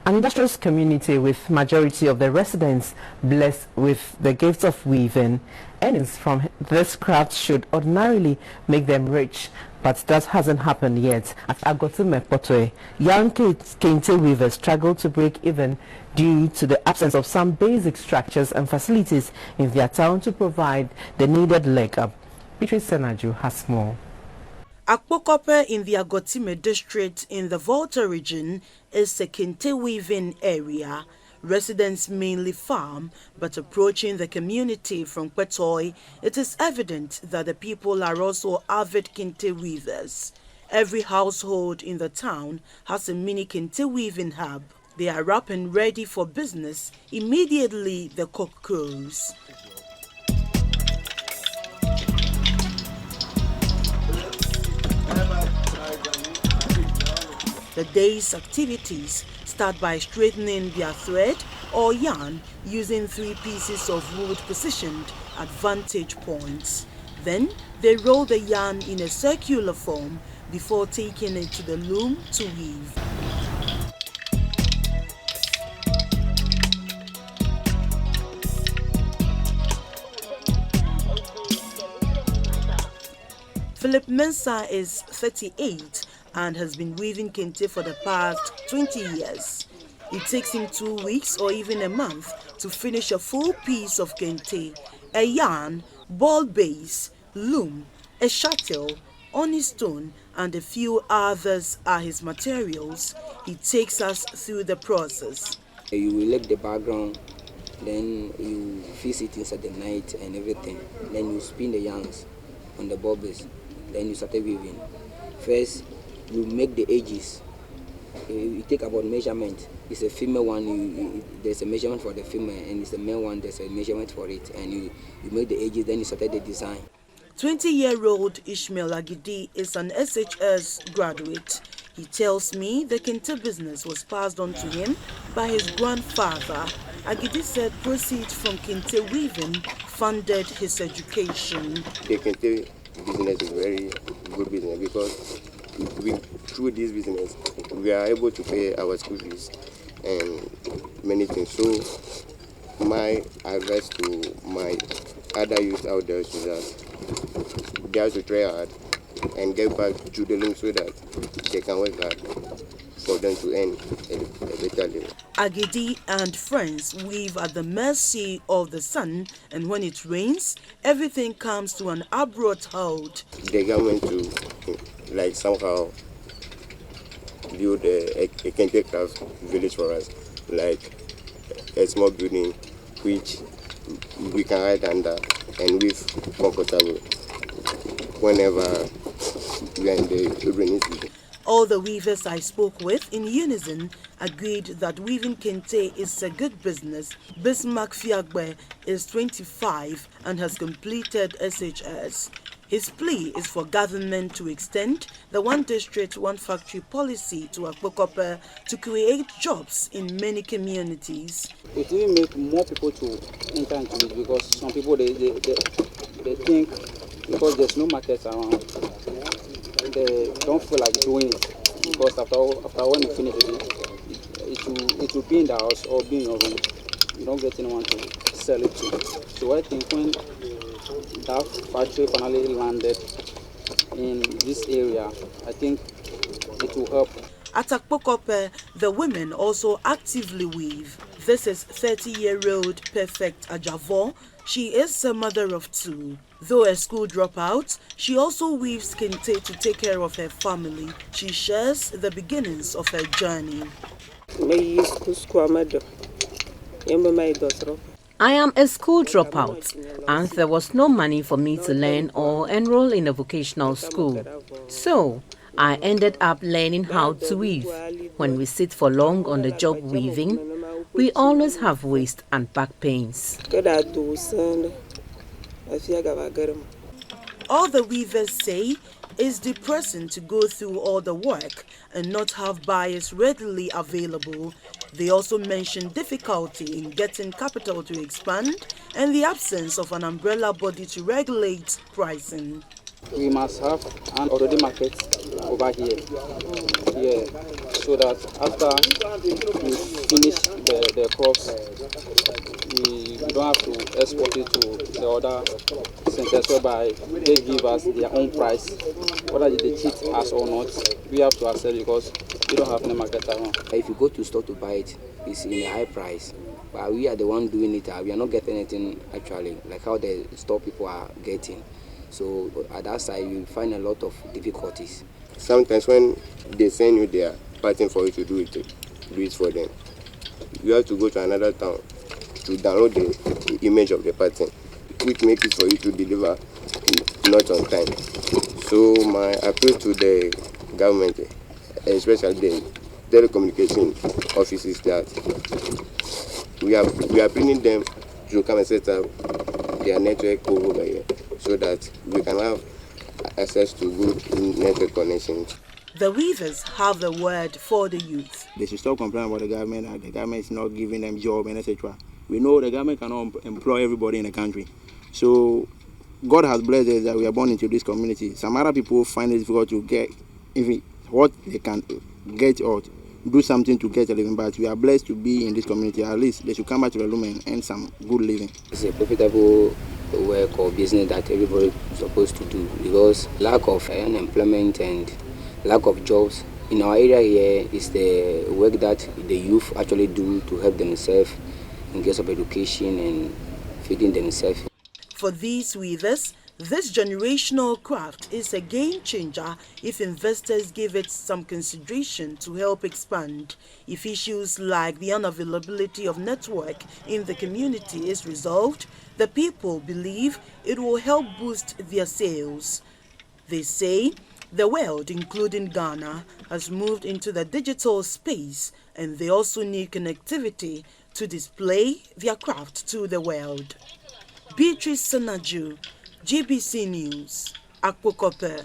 An industrious community with majority of the residents blessed with the gifts of weaving. Earnings from this craft should ordinarily make them rich, but that hasn't happened yet. At Akpokope, young Kente weavers struggle to break even due to the absence of some basic structures and facilities in their town to provide the needed leg up. Beatrice Senadju has more. Akpokope in the Akpokope district in the Volta region is a Kente weaving area. Residents mainly farm, but approaching the community from Kwetoi, it is evident that the people are also avid Kente weavers. Every household in the town has a mini Kente weaving hub. They are up and ready for business immediately the cock crows. The day's activities start by straightening their thread or yarn using 3 pieces of wood positioned at vantage points. Then they roll the yarn in a circular form before taking it to the loom to weave. Philip Mensah is 38 and has been weaving Kente for the past 20 years. It takes him 2 weeks or even a month to finish a full piece of Kente. A yarn, ball base, loom, a shuttle, oni stone, and a few others are his materials. He takes us through the process. You will let the background, then you fix it inside the night and everything. Then you spin the yarns on the ball base. Then you start weaving. First, you make the edges. You take about measurement. It's a female one, there's a measurement for the female, and it's a male one, there's a measurement for it. And you make the edges, then you start the design. 20-year-old Ishmael Agidi is an SHS graduate. He tells me the Kente business was passed on to him by his grandfather. Agidi said proceeds from Kente weaving funded his education. The Kente business is very good business because through this business we are able to pay our school fees and many things. So my advice to my other youth out there is that they have to try hard and get back to the loom so that they can work hard for them to earn a better living. Agidi and friends weave at the mercy of the sun, and when it rains, everything comes to an abrupt halt. The government to somehow build a Kente craft village for us, like a small building which we can hide under and live comfortable whenever we are in the rainy season. All the weavers I spoke with in unison agreed that weaving Kente is a good business. Bismarck Fiagbe is 25 and has completed SHS. His plea is for government to extend the one district, one factory policy to Akpokope to create jobs in many communities. It will make more people to enter into it because some people they think because there's no market around, they don't feel like doing it because after when you finish it will be in the house or be in your room. You don't get anyone to sell it to. So I think when that factory finally landed in this area, I think it will help. At Akpokope, the women also actively weave. This is 30-year-old Perfect ADZAVOH. She is a mother of 2. Though a school dropout, she also weaves Kente to take care of her family. She shares the beginnings of her journey. I am a school dropout, and there was no money for me to learn or enroll in a vocational school. So, I ended up learning how to weave. When we sit for long on the job weaving, we always have waist and back pains. All the weavers say it's depressing to go through all the work and not have buyers readily available. They also mention difficulty in getting capital to expand and the absence of an umbrella body to regulate pricing. We must have an already market over here, so that after you finish the crops, we don't have to export it to the other centers whereby they give us their own price. Whether they cheat us or not, we have to accept because we don't have any market around. If you go to store to buy it, it's in a high price. But we are the one doing it. We are not getting anything actually, like how the store people are getting. So at that side, you find a lot of difficulties. Sometimes when they send you their pattern for you to do it for them, you have to go to another town to download the image of the pattern, which makes it for you to deliver not on time. So my appeal to the government, especially the telecommunication offices, that we are bringing them to come and set up their network over here so that we can have access to good network connections. The weavers have a word for the youth. They should stop complaining about the government, and the government is not giving them job and etc. We know the government cannot employ everybody in the country. So God has blessed us that we are born into this community. Some other people find it difficult to get even what they can get or do something to get a living, but we are blessed to be in this community. At least they should come back to the loom and earn some good living. It's a profitable work or business that everybody is supposed to do, because lack of unemployment and lack of jobs in our area here is the work that the youth actually do to help themselves in case of education and feeding themselves. For these weavers, this generational craft is a game changer if investors give it some consideration to help expand. If issues like the unavailability of network in the community is resolved, the people believe it will help boost their sales. They say the world, including Ghana, has moved into the digital space, and they also need connectivity to display their craft to the world. Beatrice, Senadju, GBC News, Akpokope.